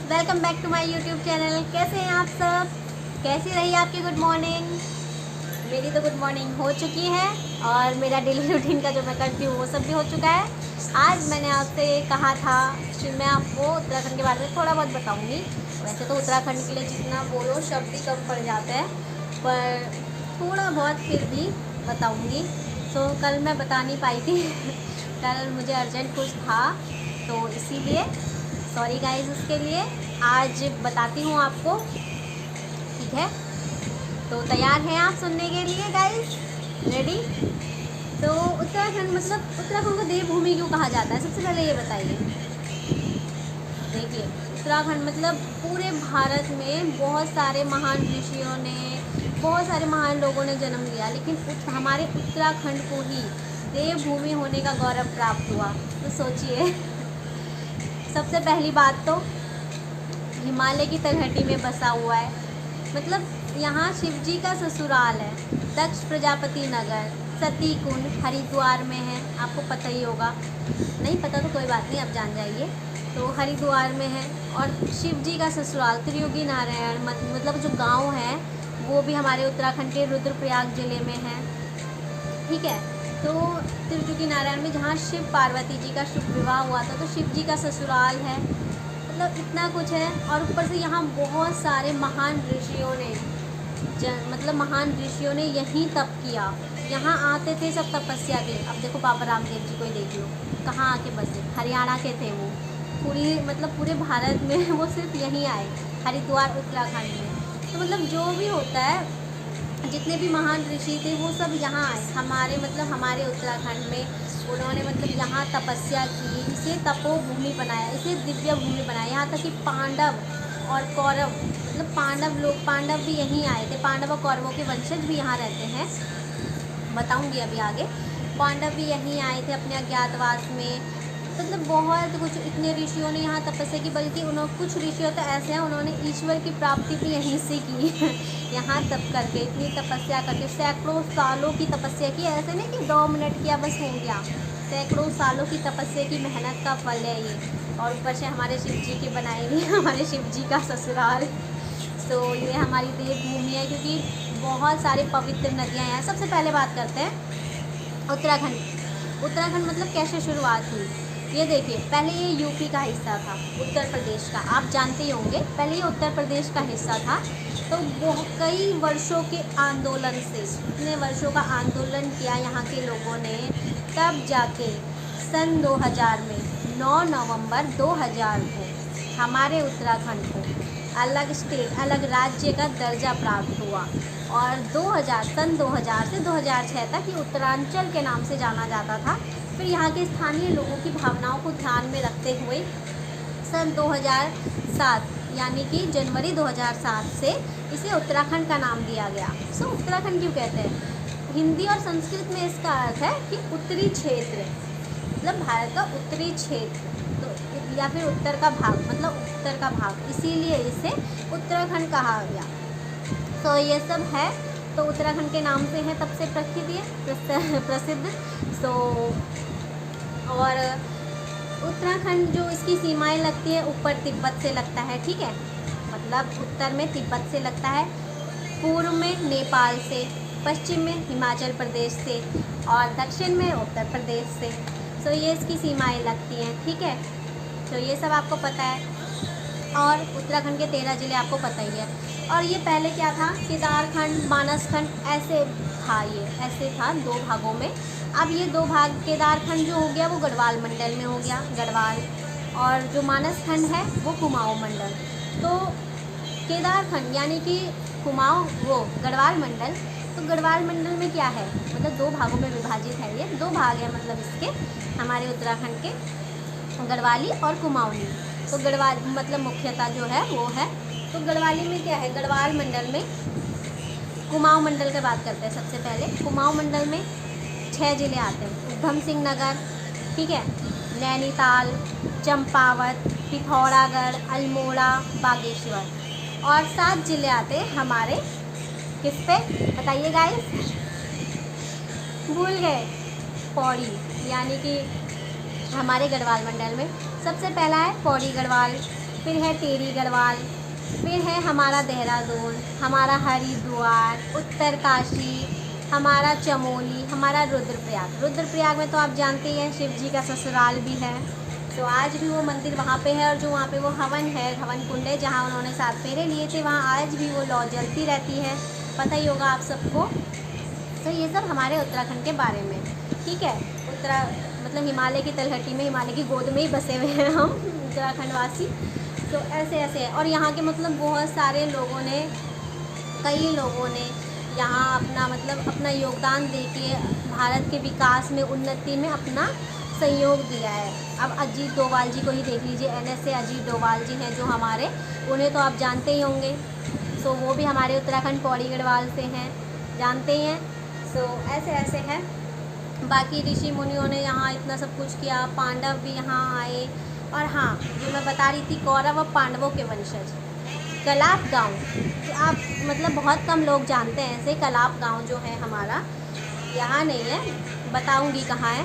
Welcome back to my YouTube channel. कैसे हैं आप सब? कैसी रही आपकी गुड मॉर्निंग? मेरी तो गुड मॉर्निंग हो चुकी है और मेरा डेली रूटीन का जो मैं करती हूँ वो सब भी हो चुका है। आज मैंने आपसे कहा था कि मैं आपको उत्तराखंड के बारे में थोड़ा बहुत बताऊँगी। वैसे तो उत्तराखंड के लिए जितना बोलो शब्द ही कम पड़ जाते हैं, पर थोड़ा बहुत फिर भी बताऊँगी। तो कल मैं बता नहीं पाई थी कल मुझे अर्जेंट कुछ था, तो इसीलिए सॉरी गाइस उसके लिए। आज बताती हूँ आपको, ठीक है? तो तैयार हैं आप सुनने के लिए गाइस? रेडी? तो उत्तराखंड मतलब उत्तराखंड को देवभूमि क्यों कहा जाता है, सबसे पहले ये बताइए। देखिए, उत्तराखंड मतलब पूरे भारत में बहुत सारे महान ऋषियों ने, बहुत सारे महान लोगों ने जन्म लिया, लेकिन हमारे उत्तराखंड को ही देवभूमि होने का गौरव प्राप्त हुआ। तो सोचिए सबसे पहली बात तो हिमालय की तलहटी में बसा हुआ है, मतलब यहाँ शिव जी का ससुराल है। दक्ष प्रजापति नगर, सती कुंड हरिद्वार में है, आपको पता ही होगा। नहीं पता तो कोई बात नहीं, आप जान जाइए। तो हरिद्वार में है। और शिव जी का ससुराल त्रियुगी नारायण मतलब जो गांव है वो भी हमारे उत्तराखंड के रुद्रप्रयाग ज़िले में है, ठीक है? तो त्रियुगी नारायण में जहाँ शिव पार्वती जी का शुभ विवाह हुआ था, तो शिव जी का ससुराल है। मतलब इतना कुछ है। और ऊपर से यहाँ बहुत सारे महान ऋषियों ने मतलब महान ऋषियों ने यहीं तप किया, यहाँ आते थे सब तपस्या के। अब देखो बाबा रामदेव जी को ही देख लो, कहाँ आके बसे, हरियाणा के थे वो। पूरे भारत में वो सिर्फ यहीं आए, हरिद्वार उत्तराखंड में। तो मतलब जो भी होता है, जितने भी महान ऋषि थे वो सब यहाँ आए हमारे उत्तराखंड में। उन्होंने मतलब यहाँ तपस्या की, इसे तपोभूमि बनाया, इसे दिव्य भूमि बनाया। यहाँ तक कि पांडव और कौरव मतलब पांडव भी यहीं आए थे। पांडव और कौरवों के वंशज भी यहाँ रहते हैं, बताऊँगी अभी आगे। पांडव भी यहीं आए थे अपने अज्ञातवास में। मतलब बहुत कुछ, इतने ऋषियों ने यहाँ तपस्या की, बल्कि कुछ ऋषियों तो ऐसे हैं उन्होंने ईश्वर की प्राप्ति भी यहीं से की यहाँ तप करके, इतनी तपस्या करके, सैकड़ों सालों की तपस्या की। ऐसे नहीं कि 2 मिनट किया बस हो गया, सैकड़ों सालों की तपस्या की मेहनत का फल है ये। और ऊपर से हमारे शिव जी की बनाई हुई हमारे शिव जी का ससुराल। तो ये हमारी देवभूमि है, क्योंकि बहुत सारे पवित्र नदियाँ हैं। सबसे पहले बात करते हैं उत्तराखंड मतलब कैसे शुरुआत हुई। ये देखिए, पहले ये यूपी का हिस्सा था, उत्तर प्रदेश का, आप जानते ही होंगे। पहले ये उत्तर प्रदेश का हिस्सा था। तो कई वर्षों के आंदोलन से, इतने वर्षों का आंदोलन किया यहाँ के लोगों ने, तब जाके सन 2000 में 9 नवंबर 2000 को हमारे उत्तराखंड को अलग स्टेट, अलग राज्य का दर्जा प्राप्त हुआ। और सन 2000 से 2006 तक ये उत्तरांचल के नाम से जाना जाता था। फिर यहाँ के स्थानीय लोगों की भावनाओं को ध्यान में रखते हुए सन 2007 यानी कि जनवरी 2007 से इसे उत्तराखंड का नाम दिया गया। उत्तराखंड क्यों कहते हैं? हिंदी और संस्कृत में इसका अर्थ है कि उत्तरी क्षेत्र, मतलब भारत का उत्तरी क्षेत्र, तो या फिर उत्तर का भाग, मतलब उत्तर का भाग, इसीलिए इसे उत्तराखंड कहा गया। तो ये सब है, तो उत्तराखंड के नाम से है, तब से प्रसिद्ध। और उत्तराखंड जो इसकी सीमाएं लगती है, ऊपर तिब्बत से लगता है, ठीक है? मतलब उत्तर में तिब्बत से लगता है, पूर्व में नेपाल से, पश्चिम में हिमाचल प्रदेश से और दक्षिण में उत्तर प्रदेश से। ये इसकी सीमाएं लगती हैं, ठीक है? तो ये सब आपको पता है। और उत्तराखंड के 13 ज़िले आपको पता ही है। और ये पहले क्या था, केदारखंड, मानसखंड ऐसे था 2 भागों में। अब ये 2 भाग, केदारखंड जो हो गया वो गढ़वाल मंडल में हो गया, गढ़वाल, और जो मानसखंड है वो कुमाऊं मंडल। तो केदारखंड यानी कि गढ़वाल मंडल, तो गढ़वाल मंडल में क्या है, मतलब 2 भागों में विभाजित है। ये 2 भाग है मतलब इसके, हमारे उत्तराखंड के, गढ़वाली और कुमाऊनी। तो गढ़वाल मतलब मुख्यतः जो है वो है। तो गढ़वाली में क्या है, गढ़वाल मंडल में, कुमाऊं मंडल की बात करते हैं सबसे पहले। कुमाऊं मंडल में 6 ज़िले आते हैं, उधम सिंह नगर, ठीक है, नैनीताल, चंपावत, पिथौरागढ़, अल्मोड़ा, बागेश्वर। और 7 ज़िले आते हैं हमारे किस पे, बताइए गाइस? भूल गए? पौड़ी, यानी कि हमारे गढ़वाल मंडल में सबसे पहला है पौड़ी गढ़वाल, फिर है टेरी गढ़वाल, फिर है हमारा देहरादून, हमारा हरिद्वार, उत्तरकाशी, हमारा चमोली, हमारा रुद्रप्रयाग। रुद्रप्रयाग में तो आप जानते ही हैं शिव जी का ससुराल भी है, तो आज भी वो मंदिर वहाँ पे है। और जो वहाँ पे वो हवन है, हवन कुंड है, जहाँ उन्होंने 7 फेरे लिए थे, वहाँ आज भी वो लौ जलती रहती है, पता ही होगा आप सबको। तो ये सब हमारे उत्तराखंड के बारे में, ठीक है। मतलब हिमालय की तलहटी में, हिमालय की गोद में ही बसे हुए हैं हम उत्तराखंड वासी। तो ऐसे ऐसे है। और यहाँ के मतलब बहुत सारे लोगों ने, कई लोगों ने यहाँ अपना योगदान देके भारत के विकास में, उन्नति में अपना सहयोग दिया है। अब अजीत डोभाल जी को ही देख लीजिए, NS से अजीत डोभाल जी हैं जो हमारे, उन्हें तो आप जानते ही होंगे। सो वो भी हमारे उत्तराखंड पौड़ी गढ़वाल से हैं, जानते ही हैं। सो ऐसे ऐसे है। बाकी ऋषि मुनियों ने यहाँ इतना सब कुछ किया, पांडव भी यहाँ आए। और हाँ, जो मैं बता रही थी, कौरव और पांडवों के वंशज कलाप गांव, आप बहुत कम लोग जानते हैं। ऐसे कलाप गांव जो है हमारा, यहाँ नहीं है, बताऊंगी कहाँ है।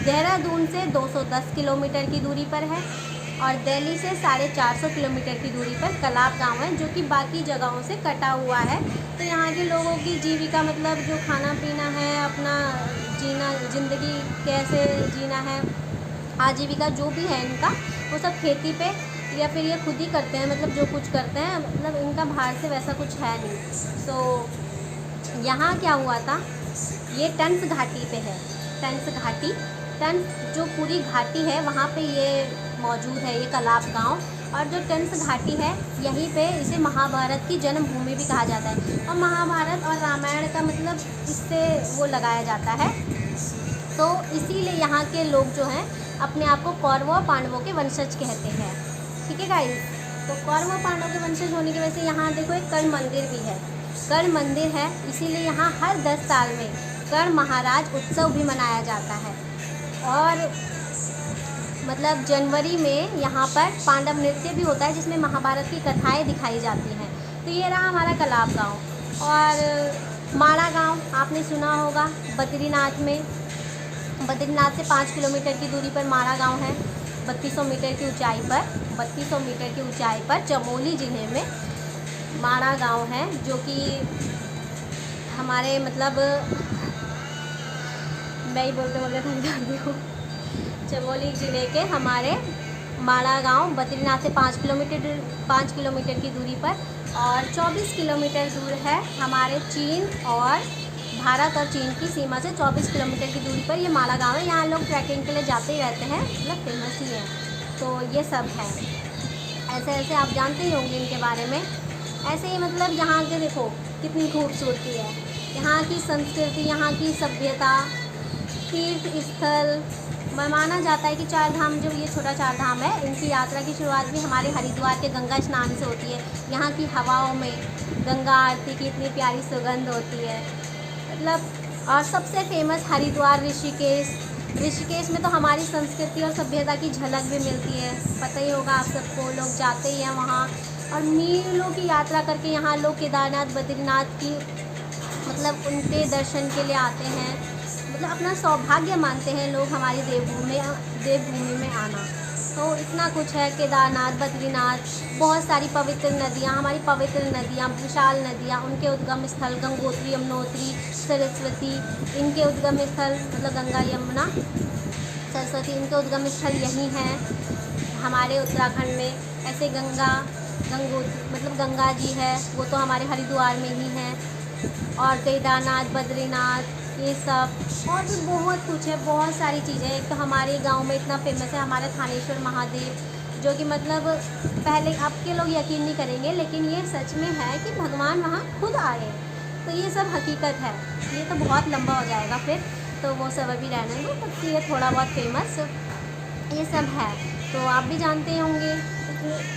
देहरादून से 210 किलोमीटर की दूरी पर है और दिल्ली से 450 किलोमीटर की दूरी पर कलाप गांव है, जो कि बाकी जगहों से कटा हुआ है। तो यहाँ के लोगों की जीविका जो खाना पीना है, अपना जीना, ज़िंदगी कैसे जीना है, आजीविका जो भी है इनका, वो सब खेती पे या फिर ये खुद ही करते हैं। जो कुछ करते हैं, इनका बाहर से वैसा कुछ है नहीं। तो यहाँ क्या हुआ था, ये टंस घाटी पे है, टंस घाटी, टंस जो पूरी घाटी है वहाँ पे ये मौजूद है, ये कलाप गांव। और जो टंस घाटी है, यहीं पे इसे महाभारत की जन्मभूमि भी कहा जाता है। और महाभारत और रामायण का इससे वो लगाया जाता है। तो इसीलिए यहाँ के लोग जो हैं अपने आप को कौरवों और पांडवों के वंशज कहते हैं, ठीक है गाइस। तो कौरवों पांडवों के वंशज होने की वजह से यहाँ देखो एक कर्ण मंदिर भी है, कर्ण मंदिर है। इसीलिए यहाँ हर 10 साल में कर्ण महाराज उत्सव भी मनाया जाता है। और जनवरी में यहाँ पर पांडव नृत्य भी होता है, जिसमें महाभारत की कथाएं दिखाई जाती हैं। तो ये रहा हमारा कलाप गांव। और माड़ा गांव आपने सुना होगा, बद्रीनाथ में, बद्रीनाथ से 5 किलोमीटर की दूरी पर माड़ा गांव है। 3200 मीटर की ऊंचाई पर, 3200 मीटर की ऊंचाई पर चमोली ज़िले में माड़ा गांव है, जो कि हमारे मैं ही बोलते थक जाती हूँ। चमोली ज़िले के हमारे माड़ा गांव बद्रीनाथ से 5 किलोमीटर की दूरी पर, और 24 किलोमीटर दूर है हमारे चीन और भारत और चीन की सीमा से 24 किलोमीटर की दूरी पर ये माड़ा गांव है। यहाँ लोग ट्रैकिंग के लिए जाते ही रहते हैं, फेमस ही है। तो ये सब है, ऐसे ऐसे आप जानते ही होंगे इनके बारे में। ऐसे ही यहाँ के देखो कितनी खूबसूरती है, यहाँ की संस्कृति, यहाँ की सभ्यता, तीर्थ स्थल। माना जाता है कि 4 धाम, जो ये छोटा 4 धाम है, इनकी यात्रा की शुरुआत भी हमारे हरिद्वार के गंगा स्नान से होती है। यहाँ की हवाओं में गंगा आरती की इतनी प्यारी सुगंध होती है, और सबसे फेमस हरिद्वार, ऋषिकेश में तो हमारी संस्कृति और सभ्यता की झलक भी मिलती है, पता ही होगा आप सबको। लोग जाते ही हैं वहाँ, और मीलों की यात्रा करके यहाँ लोग केदारनाथ, बद्रीनाथ की उनके दर्शन के लिए आते हैं। अपना सौभाग्य मानते हैं लोग हमारी देवभूमि में आना। तो इतना कुछ है, केदारनाथ, बद्रीनाथ, बहुत सारी पवित्र नदियाँ, हमारी पवित्र नदियाँ, विशाल नदियाँ, उनके उद्गम स्थल गंगोत्री, यमुनोत्री, सरस्वती, इनके उद्गम स्थल गंगा, यमुना, सरस्वती, इनके उद्गम स्थल यहीं हैं हमारे उत्तराखंड में। ऐसे गंगा जी है, वो तो हमारे हरिद्वार में ही है। और केदारनाथ, बद्रीनाथ, ये सब, और भी बहुत कुछ है, बहुत सारी चीज़ें। एक तो हमारे गांव में इतना फेमस है हमारे थानेश्वर महादेव, जो कि पहले आपके लोग यकीन नहीं करेंगे, लेकिन ये सच में है कि भगवान वहाँ खुद आए। तो ये सब हकीकत है। ये तो बहुत लंबा हो जाएगा फिर, तो वो सब अभी रहने दो। तो ये थोड़ा बहुत फेमस ये सब है, तो आप भी जानते होंगे।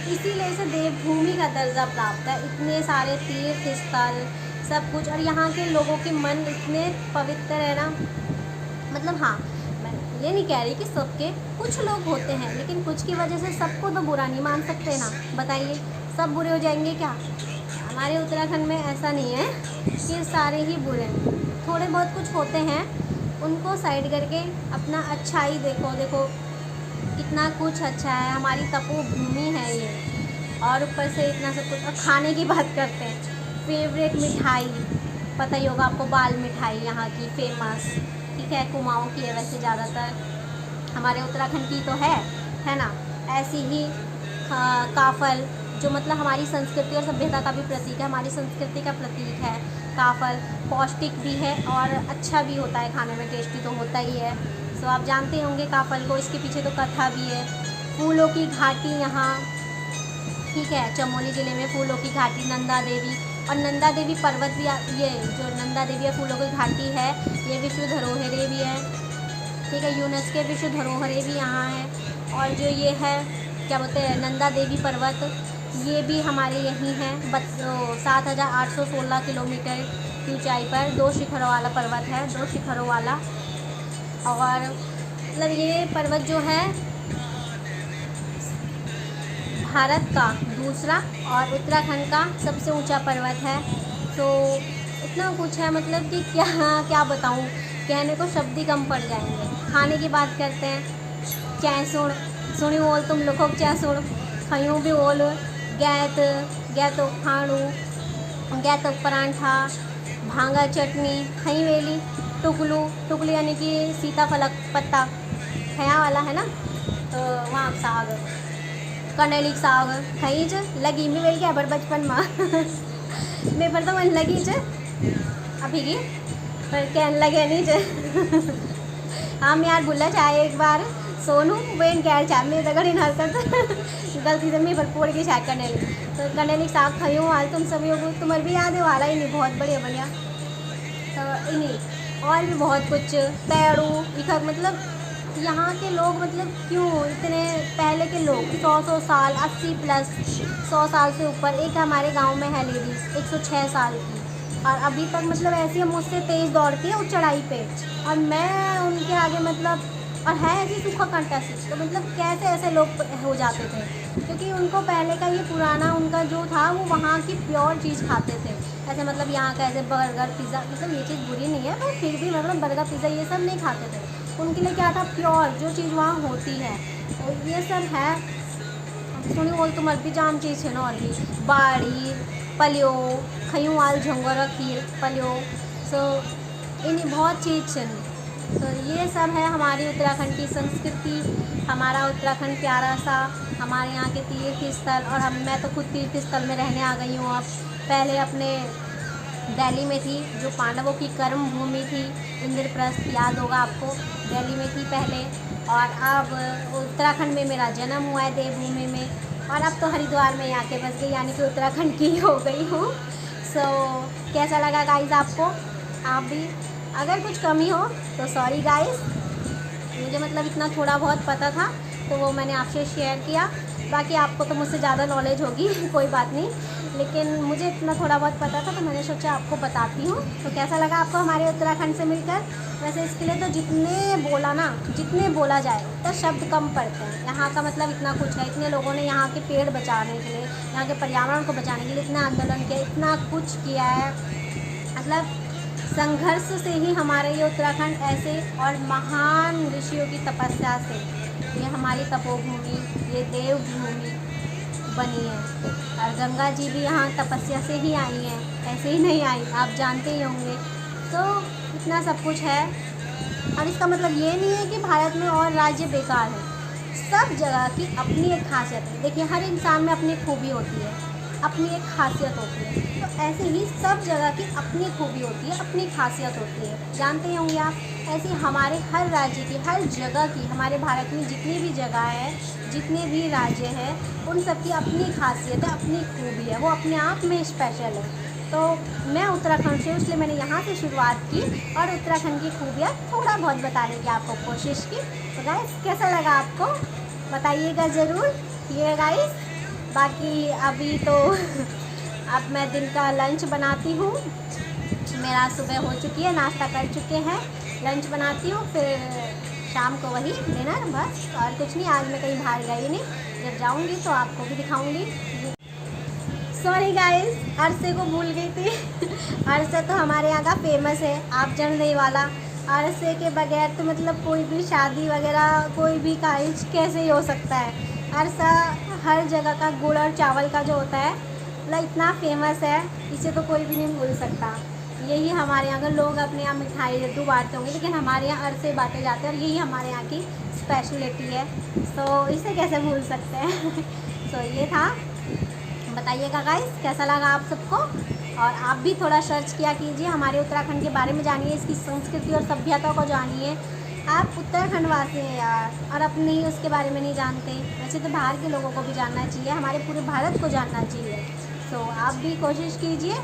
इसीलिए इसे देवभूमि का दर्जा प्राप्त है। इतने सारे तीर्थ स्थल, सब कुछ, और यहाँ के लोगों के मन इतने पवित्र है ना। हाँ, मैं ये नहीं कह रही कि सबके, कुछ लोग होते हैं, लेकिन कुछ की वजह से सबको तो बुरा नहीं मान सकते ना, बताइए, सब बुरे हो जाएंगे क्या? हमारे उत्तराखंड में ऐसा नहीं है कि सारे ही बुरे हैं। थोड़े बहुत कुछ होते हैं, उनको साइड करके अपना अच्छाई देखो कितना कुछ अच्छा है। हमारी तपोभूमि है ये, और ऊपर से इतना सब कुछ। और खाने की बात करते हैं, फेवरेट मिठाई पता ही होगा आपको, बाल मिठाई यहाँ की फेमस, ठीक है, कुमाऊँ की है वैसे ज़्यादातर, हमारे उत्तराखंड की तो है ना। ऐसी ही काफल, जो मतलब हमारी संस्कृति और सभ्यता का भी प्रतीक है, हमारी संस्कृति का प्रतीक है काफल। पौष्टिक भी है और अच्छा भी होता है खाने में, टेस्टी तो होता ही है। सो आप जानते होंगे काफल को, इसके पीछे तो कथा भी है। फूलों की घाटी यहाँ, ठीक है, चमोली ज़िले में फूलों की घाटी नंदा देवी, और नंदा देवी पर्वत भी, ये जो नंदा देवी है फूलों की घाटी है, ये विश्व धरोहरें भी है, ठीक है, यूनेस्को विश्व धरोहरें भी यहाँ है। और जो ये है क्या बोलते हैं नंदा देवी पर्वत, ये भी हमारे यहीं है, 7,816 किलोमीटर की ऊंचाई पर 2 शिखरों वाला पर्वत है, 2 शिखरों वाला। और मतलब ये पर्वत जो है भारत का दूसरा और उत्तराखंड का सबसे ऊंचा पर्वत है। तो इतना कुछ है, मतलब कि क्या बताऊं, कहने को शब्द ही कम पड़ जाएंगे। खाने की बात करते हैं, चैसुण सुनी बोल तुम लोग को, चैसुण खयूँ भी बोल, गैत खाणू, गैत परांठा, भांगा चटनी, खई वेली, टुकलू यानी कि सीताफलक पत्ता खया वाला है ना, तो वहाँ साग, कनेली साग खई च लगी मी वेल क्या बड़ बचपन में मैं पर तो मन लगी च अभी की पर कहन लगे नहीं च हम यार भूला चाहे एक बार सोनू वेन कह चाह मैं तो घड़ी हरकत गलती से मैं पर पोड़ की शायद कनेली, तो कनेली साग खाई हूँ हाल तुम सभी को तुम्हें भी याद है वाला ही नहीं, बहुत बढ़िया। तो इन्हीं और भी बहुत कुछ पैड़ू इखक, मतलब यहाँ के लोग मतलब क्यों इतने पहले के लोग 100 साल 80 प्लस 100 साल से ऊपर। एक हमारे गांव में है लेडीज़ 106 साल की, और अभी तक मतलब ऐसी हम मुझसे तेज़ दौड़ती है उस चढ़ाई पे, और मैं उनके आगे मतलब, और है ऐसी सूखा कांटा सी, तो मतलब कैसे ऐसे लोग हो जाते थे, क्योंकि उनको पहले का ये पुराना उनका जो था वो वहाँ की प्योर चीज़ खाते थे। ऐसे मतलब यहाँ का ऐसे बर्गर पिज़्ज़ा, मतलब ये चीज़ बुरी नहीं है पर फिर भी मतलब बर्गर पिज़्ज़ा ये सब नहीं खाते थे। उनके लिए क्या था, प्योर जो चीज़ वहाँ होती है, और ये सब है। सुनी बोल तुम भी जाम चीज़ है ना, और भी बाड़ी पलियो खयूँ वाल झोंगरा खीर पलियो, सो इन्हीं बहुत चीज़ है। तो ये सब है हमारी उत्तराखंड की संस्कृति, हमारा उत्तराखंड प्यारा सा, हमारे यहाँ के तीर्थ स्थल। और मैं तो खुद तीर्थ स्थल में रहने आ गई हूँ अब, पहले अपने दिल्ली में थी, जो पांडवों की कर्म भूमि थी, इंद्रप्रस्थ याद होगा आपको, दिल्ली में थी पहले, और अब उत्तराखंड में मेरा जन्म हुआ है देवभूमि में, और अब तो हरिद्वार में आके बस गई, यानी कि उत्तराखंड की हो गई हूँ। सो कैसा लगा गाइस आपको? आप भी अगर कुछ कमी हो तो सॉरी गाइस, मुझे मतलब इतना थोड़ा बहुत पता था तो वो मैंने आपसे शेयर किया, बाकी आपको तो मुझसे ज़्यादा नॉलेज होगी कोई बात नहीं, लेकिन मुझे इतना थोड़ा बहुत पता था तो मैंने सोचा आपको बताती हूँ। तो कैसा लगा आपको हमारे उत्तराखंड से मिलकर? वैसे इसके लिए तो जितने बोला जाए तो शब्द कम पड़ते हैं। यहाँ का मतलब इतना कुछ है, इतने लोगों ने यहाँ के पेड़ बचाने के लिए, यहाँ के पर्यावरण को बचाने के लिए इतना आंदोलन किया, इतना कुछ किया है, मतलब संघर्ष से ही हमारे ये उत्तराखंड ऐसे, और महान ऋषियों की तपस्या से ये हमारी तपोभूमि, ये देवभूमि बनी है। और गंगा जी भी यहाँ तपस्या से ही आई हैं, ऐसे ही नहीं आई, आप जानते ही होंगे। तो इतना सब कुछ है, और इसका मतलब ये नहीं है कि भारत में और राज्य बेकार है, सब जगह की अपनी एक खासियत है। देखिए हर इंसान में अपनी खूबी होती है, अपनी एक खासियत होती है, तो ऐसे ही सब जगह की अपनी खूबी होती है, अपनी खासियत होती है, जानते ही होंगे आप। ऐसे हमारे हर राज्य की, हर जगह की, हमारे भारत में जितनी भी जगह है, जितने भी राज्य हैं, उन सब की अपनी खासियत है, अपनी खूबी है, वो अपने आप में स्पेशल है। तो मैं उत्तराखंड से, इसलिए मैंने यहाँ से शुरुआत की और उत्तराखंड की खूबियाँ थोड़ा बहुत बताने की आपको कोशिश की। तो गाइस कैसा लगा आपको बताइएगा ज़रूर ये गाइस। बाकी अभी तो अब मैं दिन का लंच बनाती हूँ, मेरा सुबह हो चुकी है, नाश्ता कर चुके हैं, लंच बनाती हूँ, फिर शाम को वही डिनर, बस और कुछ नहीं। आज मैं कहीं बाहर गई नहीं, जब जाऊँगी तो आपको भी दिखाऊँगी। सॉरी गाइस, अरसे को भूल गई थी अरसा तो हमारे यहाँ का फेमस है, आप जन नहीं वाला। अरसे के बगैर तो मतलब कोई भी शादी वगैरह, कोई भी कार्य कैसे ही हो सकता है। अरसा हर जगह का गुड़ और चावल का जो होता है मतलब इतना फेमस है, इसे तो कोई भी नहीं भूल सकता। यही हमारे यहाँ के लोग अपने यहाँ मिठाई लड्डू बांटते होंगे, लेकिन हमारे यहाँ अरसे बांटे जाते हैं और यही हमारे यहाँ की स्पेशलिटी है। सो इसे कैसे भूल सकते हैं। सो ये था, बताइएगा गाइस कैसा लगा आप सबको। और आप भी थोड़ा सर्च किया कीजिए, हमारे उत्तराखंड के बारे में जानिए, इसकी संस्कृति और सभ्यता को जानिए। आप उत्तराखंड वासी हैं यार, और अपने ही उसके बारे में नहीं जानते। वैसे तो बाहर के लोगों को भी जानना चाहिए, हमारे पूरे भारत को जानना चाहिए। सो आप भी कोशिश कीजिए।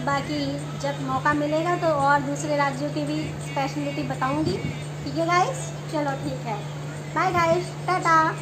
बाकी जब मौका मिलेगा तो और दूसरे राज्यों की भी स्पेशलिटी बताऊंगी। ठीक है गाइस, चलो ठीक है, बाय गाइस, टाटा।